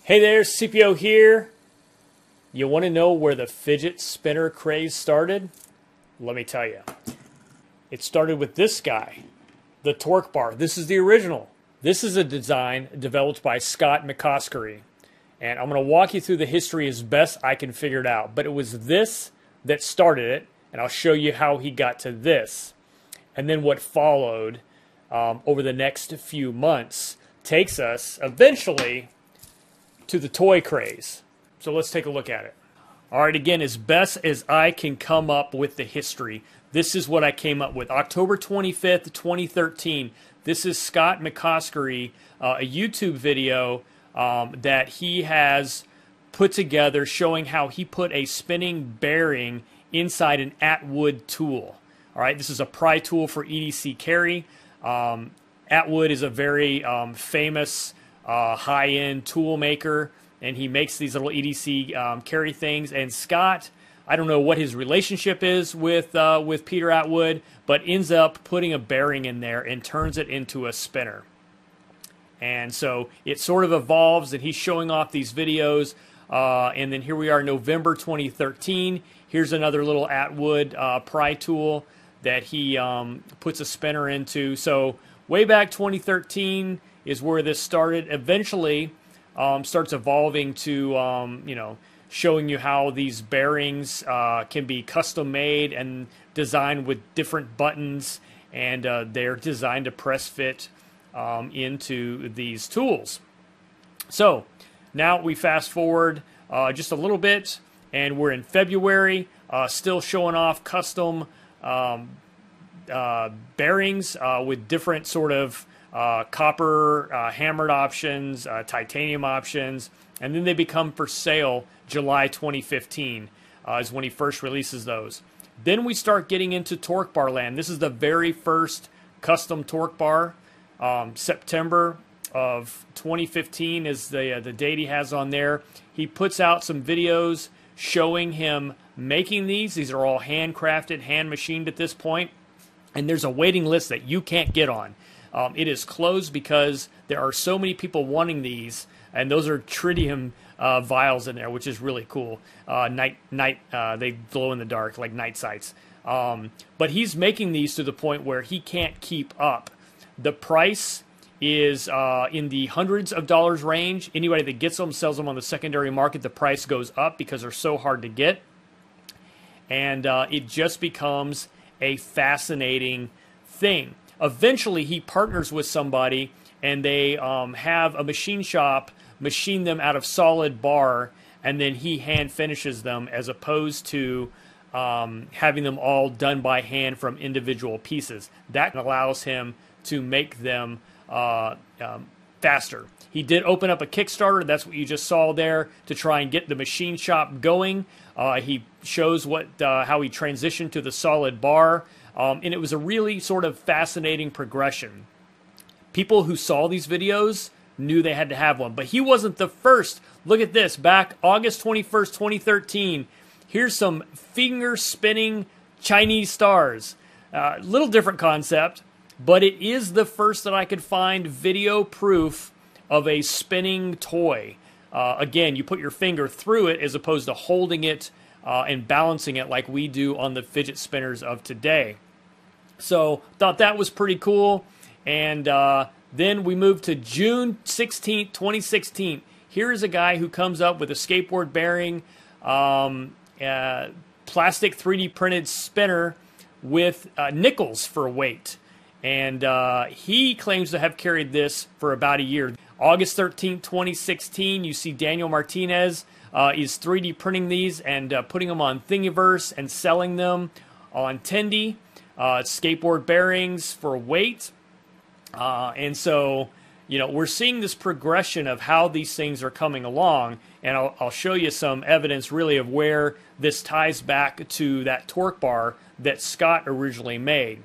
Hey there, CPO here. You want to know where the fidget spinner craze started? Let me tell you. It started with this guy, the Torqbar. This is the original. This is a design developed by Scott McCoskey. And I'm going to walk you through the history as best I can figure it out. But it was this that started it, and I'll show you how he got to this. And then what followed over the next few months takes us eventually to the toy craze. So let's take a look at it. All right, again, as best as I can come up with the history, this is what I came up with. October 25th, 2013. This is Scott McCoskey, a YouTube video that he has put together showing how he put a spinning bearing inside an Atwood tool. All right, this is a pry tool for EDC carry. Atwood is a very famous high-end tool maker, and he makes these little EDC carry things. And Scott, I don't know what his relationship is with Peter Atwood, but ends up putting a bearing in there and turns it into a spinner. And so it sort of evolves, and he's showing off these videos. And then here we are, November 2013. Here's another little Atwood pry tool that he puts a spinner into. So way back 2013 is where this started. Eventually starts evolving to, showing you how these bearings can be custom made and designed with different buttons, and they're designed to press fit into these tools. So now we fast forward just a little bit, and we're in February, still showing off custom bearings with different sort of copper hammered options, titanium options, and then they become for sale July 2015 is when he first releases those. Then we start getting into Torqbar land. This is the very first custom Torqbar. September of 2015 is the date he has on there. He puts out some videos showing him making these. These are all handcrafted, hand machined at this point, and there's a waiting list that you can't get on. It is closed because there are so many people wanting these, and those are tritium vials in there, which is really cool. They glow in the dark like night sights. But he's making these to the point where he can't keep up. The price is in the hundreds of dollars range. Anybody that gets them sells them on the secondary market. The price goes up because they're so hard to get. And it just becomes a fascinating thing. Eventually, he partners with somebody, and they have a machine shop machine them out of solid bar, and then he hand finishes them, as opposed to having them all done by hand from individual pieces. That allows him to make them faster. He did open up a Kickstarter. That's what you just saw there, to try and get the machine shop going. He shows how he transitioned to the solid bar. And it was a really sort of fascinating progression. People who saw these videos knew they had to have one, but he wasn't the first. Look at this. Back August 21st, 2013, here's some finger-spinning Chinese stars. Little different concept, but it is the first that I could find video proof of a spinning toy. Again, you put your finger through it as opposed to holding it and balancing it like we do on the fidget spinners of today. So thought that was pretty cool. And then we moved to June 16th, 2016. Here is a guy who comes up with a skateboard bearing, plastic 3D printed spinner with nickels for weight. And he claims to have carried this for about a year. August 13th, 2016, you see Daniel Martinez is 3D printing these and putting them on Thingiverse and selling them on Tendy. Skateboard bearings for weight. And so, we're seeing this progression of how these things are coming along. And I'll show you some evidence really of where this ties back to that Torqbar that Scott originally made.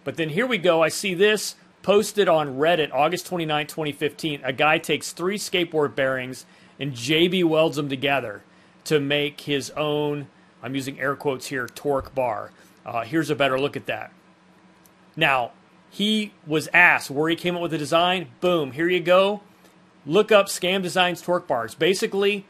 But then here we go. I see this posted on Reddit, August 29, 2015. A guy takes 3 skateboard bearings and JB welds them together to make his own, I'm using air quotes here, Torqbar. Here's a better look at that. Now, he was asked where he came up with the design. Boom, here you go. look up Scam Designs Torqbars. Basically,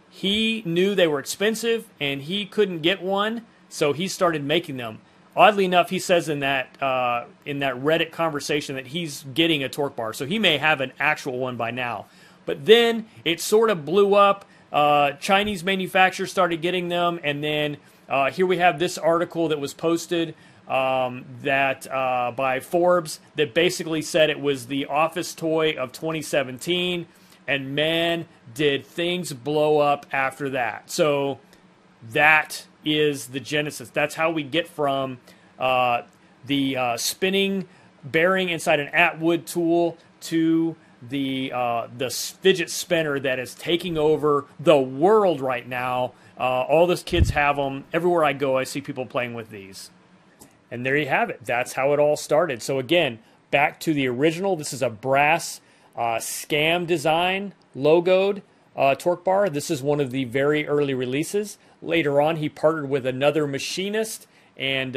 he knew they were expensive and he couldn't get one, so he started making them. Oddly enough, he says in that Reddit conversation that he's getting a Torqbar, so he may have an actual one by now. But then it sort of blew up. Chinese manufacturers started getting them, and then here we have this article that was posted by Forbes that basically said it was the office toy of 2017, and man, did things blow up after that. So that is the genesis. That's how we get from the spinning bearing inside an Atwood tool to the fidget spinner that is taking over the world right now. All those kids have them. Everywhere I go, I see people playing with these. And there you have it. That's how it all started. So again, back to the original. This is a brass Scam Design logoed Torqbar. This is one of the very early releases. Later on, he partnered with another machinist and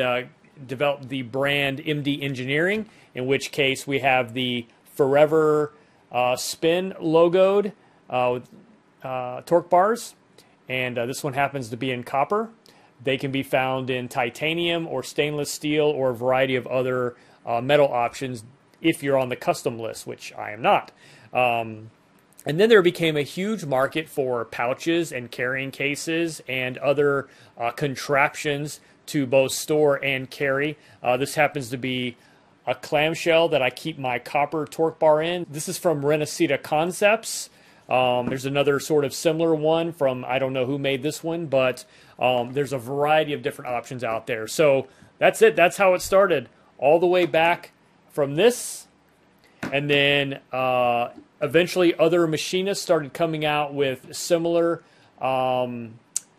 developed the brand MD Engineering, in which case we have the Forever Spin logoed Torqbars. And this one happens to be in copper. They can be found in titanium or stainless steel or a variety of other metal options if you're on the custom list, which I am not. And then there became a huge market for pouches and carrying cases and other contraptions to both store and carry. This happens to be a clamshell that I keep my copper Torqbar in. This is from Renacita Concepts. There's another sort of similar one from, I don't know who made this one, but there's a variety of different options out there. So that's it. That's how it started, all the way back from this. And then eventually other machinists started coming out with similar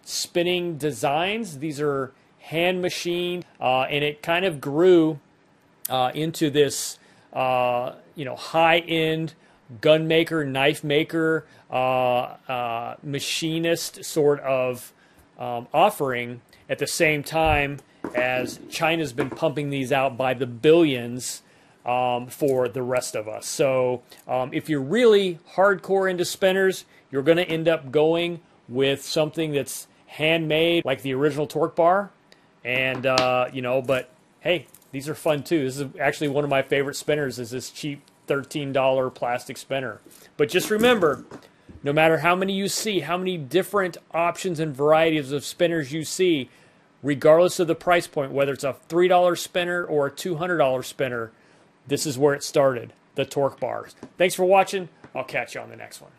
spinning designs. These are hand machined, and it kind of grew into this high-end gun maker, knife maker, machinist sort of offering at the same time as China's been pumping these out by the billions for the rest of us. So if you're really hardcore into spinners, you're going to end up going with something that's handmade like the original Torqbar. And, but hey, these are fun too. This is actually one of my favorite spinners, is this cheap $13 plastic spinner. But just remember, no matter how many you see, how many different options and varieties of spinners you see, regardless of the price point, whether it's a $3 spinner or a $200 spinner, this is where it started, the Torqbars. Thanks for watching. I'll catch you on the next one.